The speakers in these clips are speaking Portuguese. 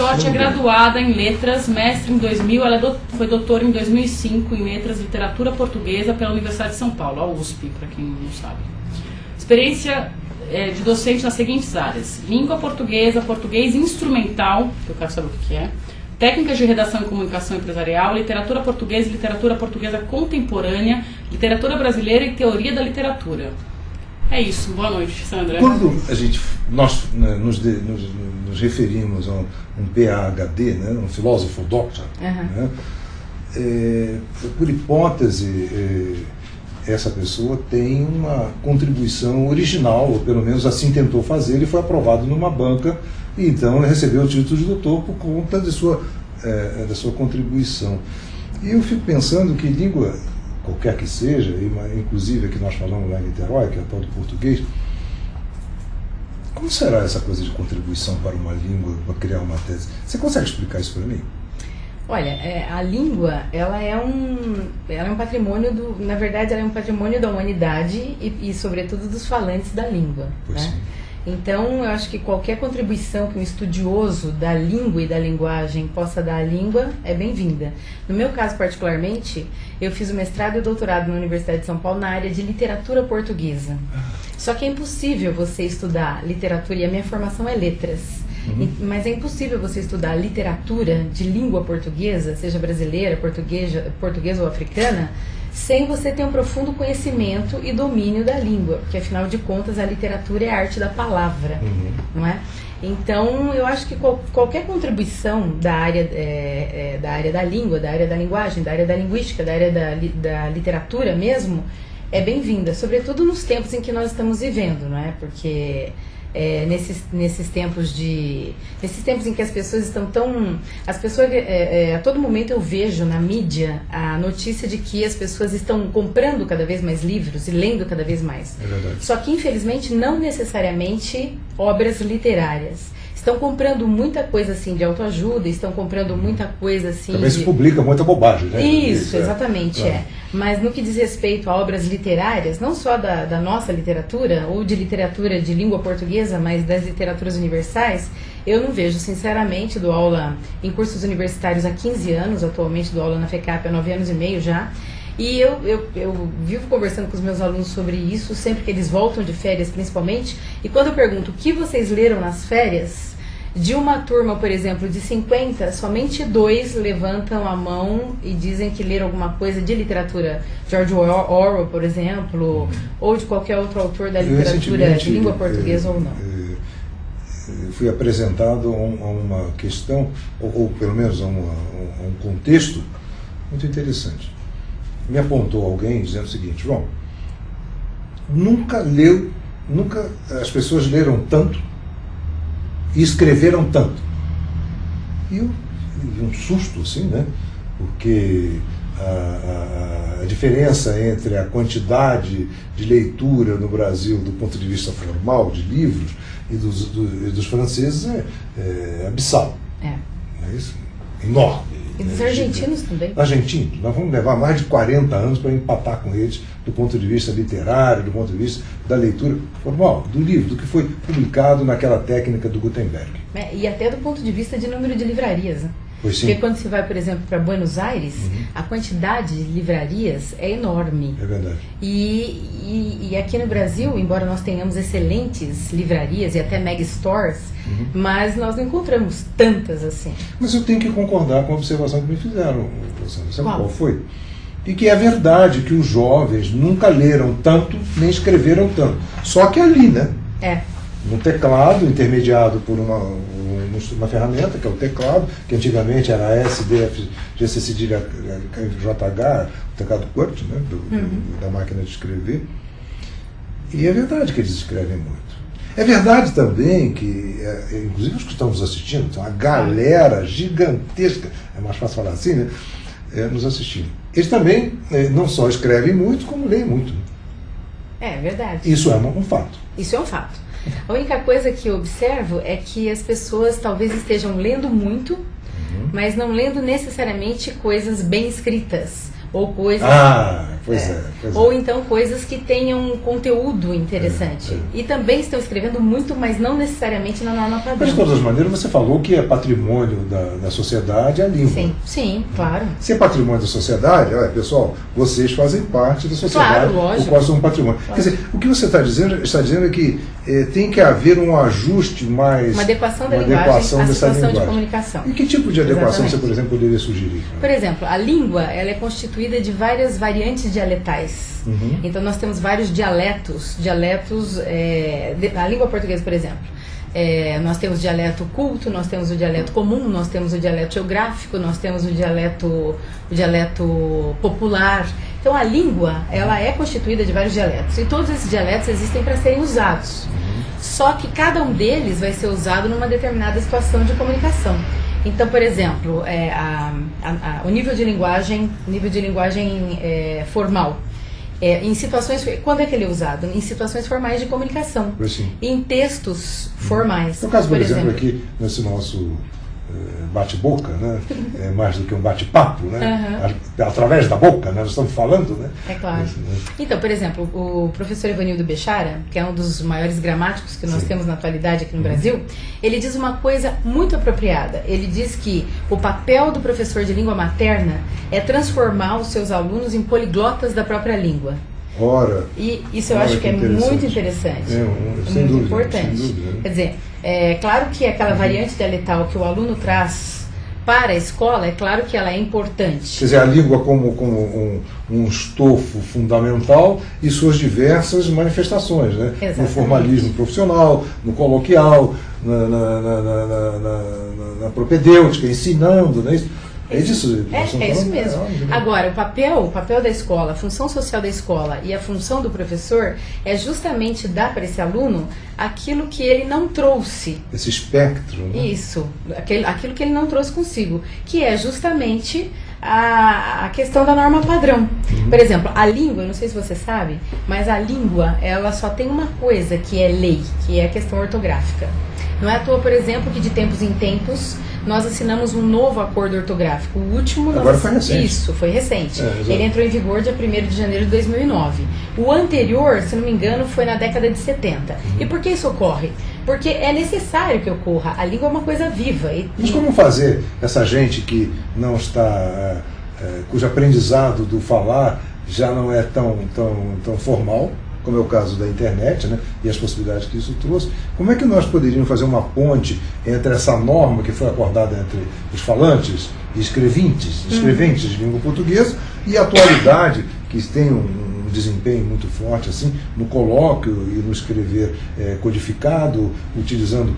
Sorte é graduada em letras, mestre em 2000, ela foi doutora em 2005 em letras e literatura portuguesa pela Universidade de São Paulo, a USP, para quem não sabe. Experiência de docente nas seguintes áreas: língua portuguesa, português instrumental, que eu quero saber o que é, técnicas de redação e comunicação empresarial, literatura portuguesa e literatura portuguesa contemporânea, literatura brasileira e teoria da literatura. É isso. Boa noite, Sandra. Quando nós nos referimos a um PhD, né, um filósofo doctor, né, por hipótese, essa pessoa tem uma contribuição original, ou pelo menos assim tentou fazer. Ele foi aprovado numa banca e então recebeu o título de doutor por conta da sua contribuição. E eu fico pensando que língua, qualquer que seja, inclusive a que nós falamos lá em Niterói, que é a tal do português, como será essa coisa de contribuição para uma língua, para criar uma tese? Você consegue explicar isso para mim? Olha, a língua, ela é um patrimônio na verdade, ela é um patrimônio da humanidade e sobretudo, dos falantes da língua. Pois né? Sim. Então, eu acho que qualquer contribuição que um estudioso da língua e da linguagem possa dar à língua é bem-vinda. No meu caso, particularmente, eu fiz o mestrado e o doutorado na Universidade de São Paulo na área de literatura portuguesa. Só que é impossível você estudar literatura, e a minha formação é letras, mas é impossível você estudar literatura de língua portuguesa, seja brasileira, portuguesa ou africana, sem você ter um profundo conhecimento e domínio da língua, porque afinal de contas a literatura é a arte da palavra, não é? Então eu acho que qualquer contribuição da área da língua, da área da linguagem, da área da linguística, da área da literatura mesmo, é bem-vinda, sobretudo nos tempos em que nós estamos vivendo, não é? Porque nesses tempos em que as pessoas estão tão... a todo momento eu vejo na mídia a notícia de que as pessoas estão comprando cada vez mais livros e lendo cada vez mais. É verdade. Só que, infelizmente, não necessariamente obras literárias. Estão comprando muita coisa assim de autoajuda, estão comprando muita coisa assim... Também se publica muita bobagem, né? Isso, exatamente, Mas no que diz respeito a obras literárias, não só da nossa literatura, ou de literatura de língua portuguesa, mas das literaturas universais, eu não vejo, sinceramente. Dou aula em cursos universitários há 15 anos, atualmente dou aula na FECAP há 9 anos e meio já, e eu vivo conversando com os meus alunos sobre isso, sempre que eles voltam de férias principalmente, e quando eu pergunto o que vocês leram nas férias, de uma turma, por exemplo, de 50, somente 2 levantam a mão e dizem que leram alguma coisa de literatura. George Orwell, por exemplo, ou de qualquer outro autor da literatura de língua portuguesa ou não. Eu fui apresentado a uma questão, ou pelo menos a um contexto muito interessante. Me apontou alguém dizendo o seguinte: João, nunca as pessoas leram tanto e escreveram tanto. E eu tive um susto, assim, né? Porque a diferença entre a quantidade de leitura no Brasil do ponto de vista formal de livros e dos franceses é abissal. É isso? Enorme. E dos argentinos também. Argentinos. Nós vamos levar mais de 40 anos para empatar com eles do ponto de vista literário, do ponto de vista da leitura formal, do livro, do que foi publicado naquela técnica do Gutenberg. E até do ponto de vista de número de livrarias, né? Pois sim. Porque quando você vai, por exemplo, para Buenos Aires, a quantidade de livrarias é enorme. É verdade. E aqui no Brasil, embora nós tenhamos excelentes livrarias e até mega stores, mas nós não encontramos tantas assim. Mas eu tenho que concordar com a observação que me fizeram, Sandra. Sabe qual foi? E que é verdade que os jovens nunca leram tanto, nem escreveram tanto. Só que ali, né? No teclado, intermediado por uma ferramenta, que é o teclado, que antigamente era SDF, GC cedilha JH, o teclado QWERTY, né, da máquina de escrever. E é verdade que eles escrevem muito. É verdade também que, inclusive os que estão nos assistindo, tem uma galera gigantesca, é mais fácil falar assim, né, nos assistindo. Eles também não só escrevem muito, como leem muito. É verdade. Isso é um fato. Isso é um fato. A única coisa que eu observo é que as pessoas talvez estejam lendo muito, mas não lendo necessariamente coisas bem escritas, ou coisas... Pois é. Ou então coisas que tenham um conteúdo interessante. E também estão escrevendo muito, mas não necessariamente na norma padrão. Mas de todas as maneiras, você falou que é patrimônio da sociedade a língua. Sim, claro. Se é patrimônio da sociedade, olha, pessoal, vocês fazem parte da sociedade, claro, lógico. o qual são um patrimônio. Lógico. Quer dizer, o que você está dizendo é que tem que haver um ajuste mais... Uma adequação da linguagem à situação de comunicação. E que tipo de adequação você, por exemplo, poderia sugerir? Por exemplo, a língua ela é constituída de várias variantes dialetais. Então nós temos vários dialetos, a língua portuguesa, por exemplo. Nós temos o dialeto culto, nós temos o dialeto comum, nós temos o dialeto geográfico, nós temos o dialeto popular. Então a língua ela é constituída de vários dialetos e todos esses dialetos existem para serem usados. Só que cada um deles vai ser usado numa determinada situação de comunicação. Então, por exemplo, o nível de linguagem formal. Em situações, quando é que ele é usado? Em situações formais de comunicação. Em textos formais. No caso, por exemplo, aqui nesse nosso bate-boca, né? É mais do que um bate-papo, né? Através da boca, né? Nós estamos falando, né? É claro. Então, por exemplo, o professor Evanildo Bechara, que é um dos maiores gramáticos que nós temos na atualidade aqui no Brasil, ele diz uma coisa muito apropriada. Ele diz que o papel do professor de língua materna é transformar os seus alunos em poliglotas da própria língua. E isso eu acho que é muito interessante. Sem dúvida, importante. Sem dúvida. Quer dizer, claro que aquela variante dialetal que o aluno traz para a escola, é claro que ela é importante. Quer dizer, a língua como um estofo fundamental e suas diversas manifestações, né? Exatamente. No formalismo profissional, no coloquial, na propedêutica, ensinando, né? É disso. É isso mesmo. Agora, o papel da escola, a função social da escola e a função do professor é justamente dar para esse aluno aquilo que ele não trouxe. Esse espectro. Né? Isso, aquilo que ele não trouxe consigo, que é justamente a questão da norma padrão. Por exemplo, a língua, eu não sei se você sabe, mas a língua, ela só tem uma coisa que é lei, que é a questão ortográfica. Não é à toa, por exemplo, que de tempos em tempos nós assinamos um novo acordo ortográfico. O último... Agora foi recente. Isso, foi recente. Ele entrou em vigor dia 1º de janeiro de 2009. O anterior, se não me engano, foi na década de 70. E por que isso ocorre? Porque é necessário que ocorra. A língua é uma coisa viva. Mas como fazer essa gente que não está... cujo aprendizado do falar já não é tão formal, como é o caso da internet, né, e as possibilidades que isso trouxe, como é que nós poderíamos fazer uma ponte entre essa norma que foi acordada entre os falantes e escreventes de língua portuguesa e a atualidade, que tem um desempenho muito forte assim no colóquio e no escrever codificado, utilizando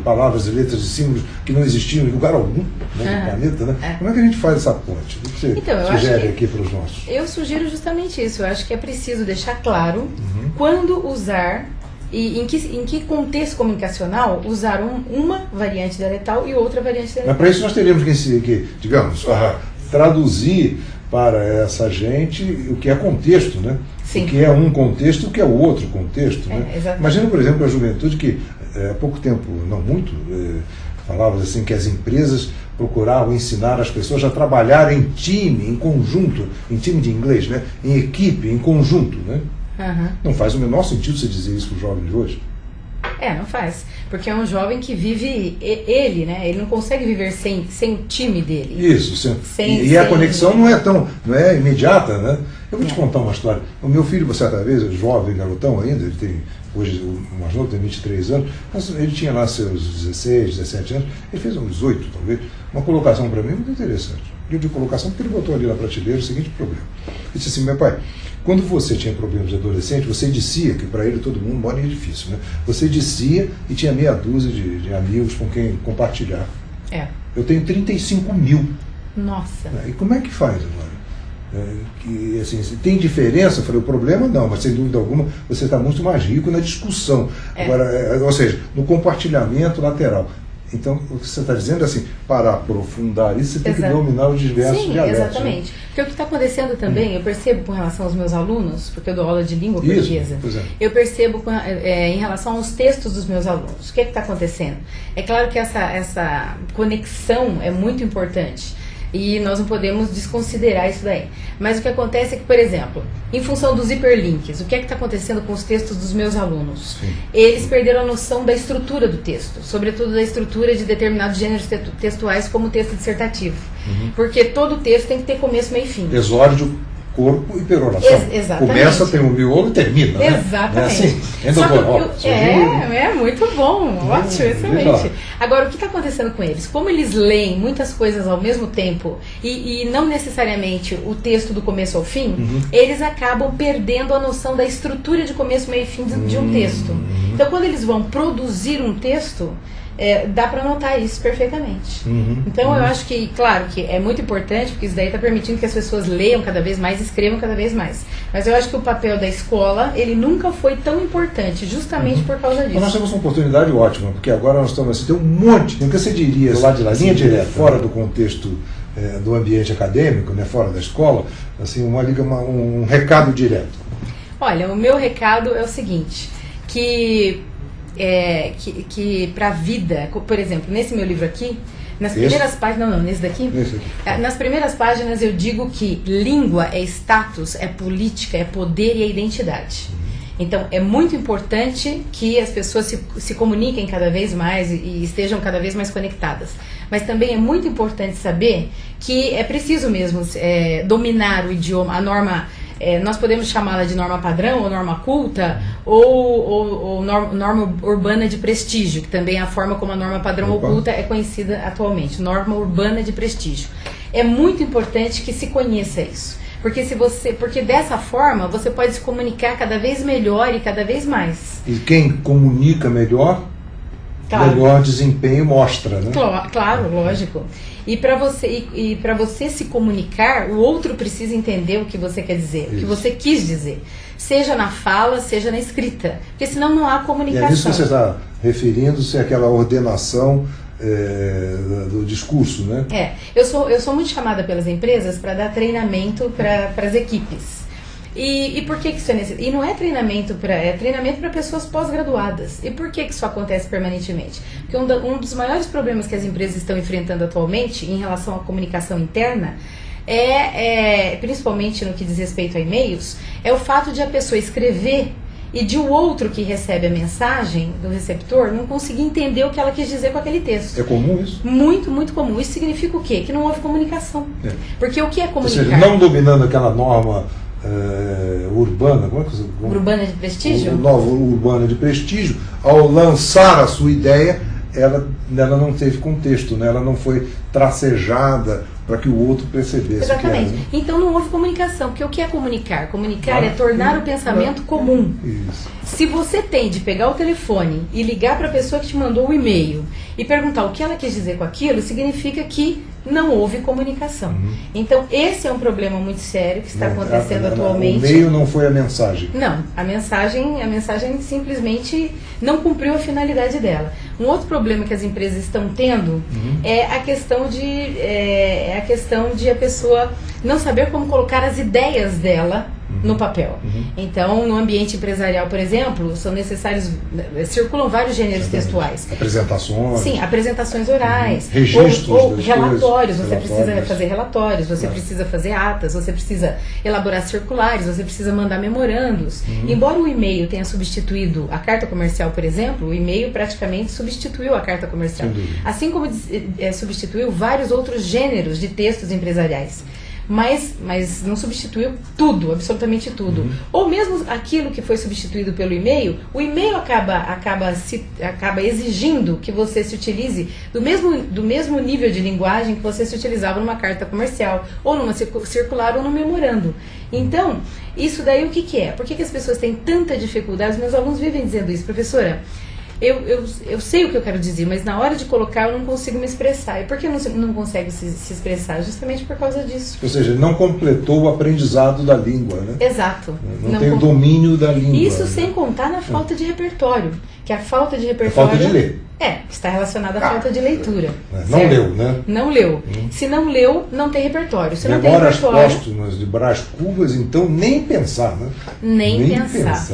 palavras e letras e símbolos que não existiam em lugar algum, né, no planeta, né? Como é que a gente faz essa ponte? O que você sugere aqui para os nossos? Eu sugiro justamente isso. Eu acho que é preciso deixar claro quando usar e em que contexto comunicacional usar uma variante dialetal e outra variante dialetal. Mas para isso nós teríamos que digamos, traduzir para essa gente o que é contexto, né? Sim. O que é um contexto e o que é o outro contexto. Né? Imagina, por exemplo, a juventude que há pouco tempo, não muito, falava assim que as empresas procuravam ensinar as pessoas a trabalhar em time, em conjunto, em time de inglês, né? Em equipe, em conjunto. Né? Não faz o menor sentido você dizer isso para o jovem de hoje. Não faz. Porque é um jovem que vive ele, né? Ele não consegue viver sem o time dele. Isso, e a conexão não é imediata, né? Eu vou te contar uma história. O meu filho, certa vez, jovem, garotão ainda, ele tem, hoje o mais novo tem 23 anos, mas ele tinha lá seus 16, 17 anos, ele fez uns 18 talvez, uma colocação para mim muito interessante. Livro de colocação, porque ele botou ali na prateleira o seguinte problema. Ele disse assim: meu pai, quando você tinha problemas de adolescente, você dizia, que para ele todo mundo mora em edifício, né? Você dizia e tinha meia dúzia de amigos com quem compartilhar. Eu tenho 35 mil. Nossa. E como é que faz agora? Assim, tem diferença? Eu falei, o problema não, mas sem dúvida alguma você está muito mais rico na discussão. Agora, ou seja, no compartilhamento lateral. Então, o que você está dizendo é assim, para aprofundar isso, você tem que dominar os diversos dialetos. Exatamente. Porque o que está acontecendo também, eu percebo com relação aos meus alunos, porque eu dou aula de língua portuguesa, eu percebo em relação aos textos dos meus alunos. O que está acontecendo? É claro que essa conexão é muito importante. E nós não podemos desconsiderar isso daí. Mas o que acontece é que, por exemplo, em função dos hiperlinks, o que é que está acontecendo com os textos dos meus alunos? Sim. Eles perderam a noção da estrutura do texto, sobretudo da estrutura de determinados gêneros textuais, como o texto dissertativo. Porque todo texto tem que ter começo, meio e fim. Exórdio, corpo e peroração. Exatamente. Começa, tem um miolo e termina, né? Exatamente. É assim. É muito bom, ótimo, excelente. Agora, o que está acontecendo com eles? Como eles leem muitas coisas ao mesmo tempo e não necessariamente o texto do começo ao fim, eles acabam perdendo a noção da estrutura de começo, meio e fim de um texto. Então, quando eles vão produzir um texto, dá para notar isso perfeitamente. Então eu acho que, claro, que é muito importante, porque isso daí está permitindo que as pessoas leiam cada vez mais, escrevam cada vez mais. Mas eu acho que o papel da escola, ele nunca foi tão importante, justamente por causa disso. Mas nós temos uma oportunidade ótima, porque agora nós estamos assim, tem um monte, o que você diria, do lado de lá, linha direta, fora do contexto do ambiente acadêmico, né, fora da escola, assim, um recado direto. Olha, o meu recado é o seguinte, que para a vida, por exemplo, nesse meu livro aqui, nas primeiras páginas, nesse daqui, nas primeiras páginas eu digo que língua é status, é política, é poder e é identidade. Então é muito importante que as pessoas se comuniquem cada vez mais e estejam cada vez mais conectadas. Mas também é muito importante saber que é preciso mesmo dominar o idioma, a norma. Nós podemos chamá-la de norma padrão ou norma culta ou norma urbana de prestígio, que também é a forma como a norma padrão ou culta é conhecida atualmente, norma urbana de prestígio. É muito importante que se conheça isso, porque dessa forma você pode se comunicar cada vez melhor e cada vez mais. E quem comunica melhor, melhor desempenho mostra, né? Claro, lógico. E para você se comunicar, o outro precisa entender o que você quer dizer, o que você quis dizer. Seja na fala, seja na escrita. Porque senão não há comunicação. E é isso que você está referindo-se àquela ordenação do discurso, né? Eu sou muito chamada pelas empresas para dar treinamento para as equipes. E por que isso é necessário? E não é treinamento para pessoas pós-graduadas. E por que isso acontece permanentemente? Porque um dos maiores problemas que as empresas estão enfrentando atualmente em relação à comunicação interna principalmente no que diz respeito a e-mails, é o fato de a pessoa escrever e de o outro que recebe a mensagem do receptor não conseguir entender o que ela quis dizer com aquele texto. É comum isso? Muito, muito comum. Isso significa o quê? Que não houve comunicação. Porque o que é comunicar? Ou seja, não dominando aquela norma urbana, como é que você... Urbana de prestígio? Nova urbana de prestígio, ao lançar a sua ideia, ela não teve contexto, né? Ela não foi tracejada para que o outro percebesse. Exatamente. Que era, né? Então não houve comunicação, porque o que é comunicar? Comunicar é tornar o pensamento comum. Isso. Se você tem de pegar o telefone e ligar para a pessoa que te mandou o e-mail e perguntar o que ela quis dizer com aquilo, significa que não houve comunicação. Então esse é um problema muito sério que está acontecendo atualmente. O e-mail não foi a mensagem. Não, a mensagem simplesmente não cumpriu a finalidade dela. Um outro problema que as empresas estão tendo é a questão de a pessoa não saber como colocar as ideias dela no papel. Então, no ambiente empresarial, por exemplo, são necessários, circulam vários gêneros textuais. Apresentações. Sim, apresentações orais. Registros. Ou relatórios. Você precisa fazer relatórios, você precisa fazer atas, você precisa elaborar circulares, você precisa mandar memorandos. Embora o e-mail tenha substituído a carta comercial, por exemplo, o e-mail praticamente substituiu a carta comercial. Assim como substituiu vários outros gêneros de textos empresariais. Mas não substituiu tudo, absolutamente tudo. Ou mesmo aquilo que foi substituído pelo e-mail, o e-mail acaba exigindo que você se utilize do mesmo nível de linguagem que você se utilizava numa carta comercial, ou numa circular, ou num memorando. Então, isso daí o que é? Por que as pessoas têm tanta dificuldade? Os meus alunos vivem dizendo isso, professora. Eu sei o que eu quero dizer, mas na hora de colocar eu não consigo me expressar. E por que não consegue se expressar? Justamente por causa disso. Ou seja, ele não completou o aprendizado da língua, né? Exato. Não tem o domínio da língua. Isso sem contar na falta de repertório. Que a falta de repertório... A falta de ler. Está relacionada à falta de leitura. Não leu, né? Não leu. Se não leu, não tem repertório. Se não tem Memórias repertório... póstumas de Brás Cubas, então nem pensar, né? Nem pensar.